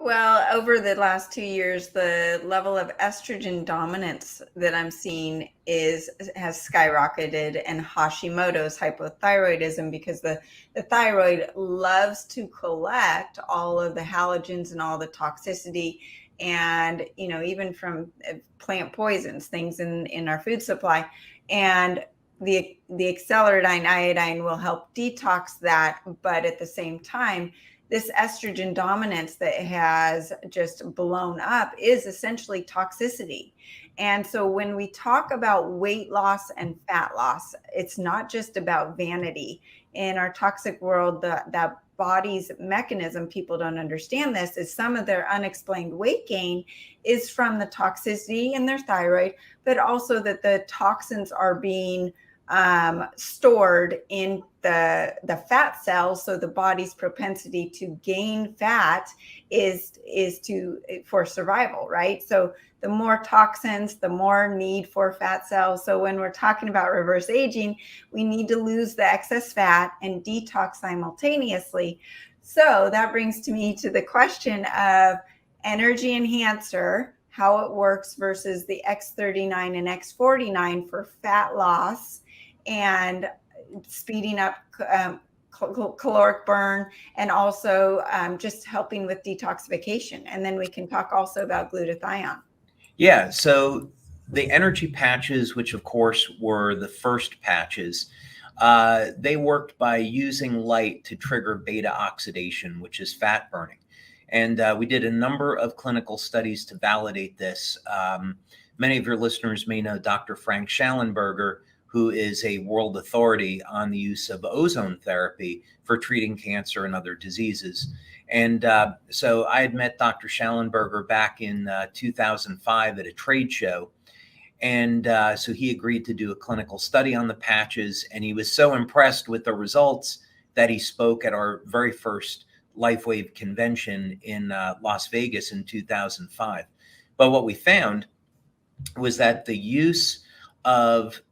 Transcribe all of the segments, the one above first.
Well, over the last 2 years, the level of estrogen dominance that I'm seeing has skyrocketed, and Hashimoto's hypothyroidism, because the thyroid loves to collect all of the halogens and all the toxicity, and even from plant poisons, things in our food supply. And the accelerating iodine will help detox that, but at the same time, this estrogen dominance that has just blown up is essentially toxicity. And so when we talk about weight loss and fat loss, it's not just about vanity. In our toxic world, that body's mechanism, people don't understand this, is some of their unexplained weight gain is from the toxicity in their thyroid, but also that the toxins are being stored in the fat cells. So the body's propensity to gain fat is for survival, right? So the more toxins, the more need for fat cells. So when we're talking about reverse aging, we need to lose the excess fat and detox simultaneously. So that brings me to the question of energy enhancer, how it works versus the X39 and X49 for fat loss and speeding up caloric burn, and also just helping with detoxification. And then we can talk also about glutathione. Yeah, so the energy patches, which of course were the first patches, they worked by using light to trigger beta oxidation, which is fat burning. And we did a number of clinical studies to validate this. Many of your listeners may know Dr. Frank Schallenberger, who is a world authority on the use of ozone therapy for treating cancer and other diseases. And so I had met Dr. Schallenberger back in 2005 at a trade show. And so he agreed to do a clinical study on the patches. And he was so impressed with the results that he spoke at our very first Lifewave convention in Las Vegas in 2005. But what we found was that the use of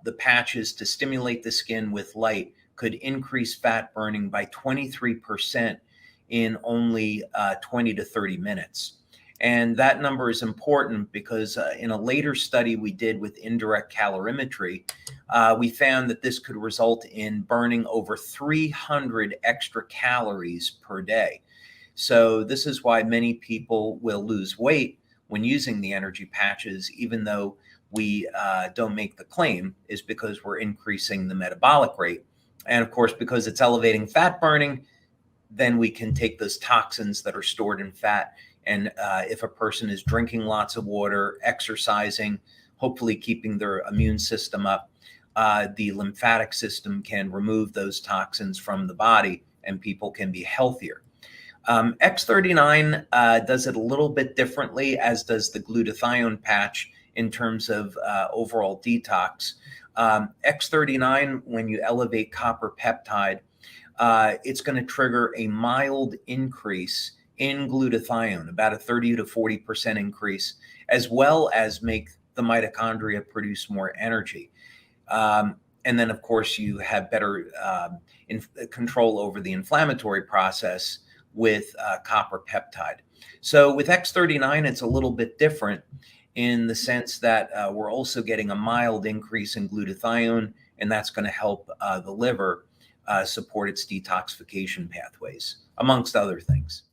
the patches to stimulate the skin with light could increase fat burning by 23% in only 20 to 30 minutes. And that number is important because in a later study we did with indirect calorimetry, we found that this could result in burning over 300 extra calories per day. So this is why many people will lose weight when using the energy patches, even though we don't make the claim, is because we're increasing the metabolic rate. And of course, because it's elevating fat burning, then we can take those toxins that are stored in fat. And if a person is drinking lots of water, exercising, hopefully keeping their immune system up, the lymphatic system can remove those toxins from the body and people can be healthier. X39 does it a little bit differently, as does the glutathione patch, in terms of overall detox. X39, when you elevate copper peptide, it's going to trigger a mild increase in glutathione, about a 30 to 40% increase, as well as make the mitochondria produce more energy. And then, of course, you have better control over the inflammatory process with copper peptide. So with X39, it's a little bit different in the sense that we're also getting a mild increase in glutathione, and that's going to help the liver support its detoxification pathways, amongst other things.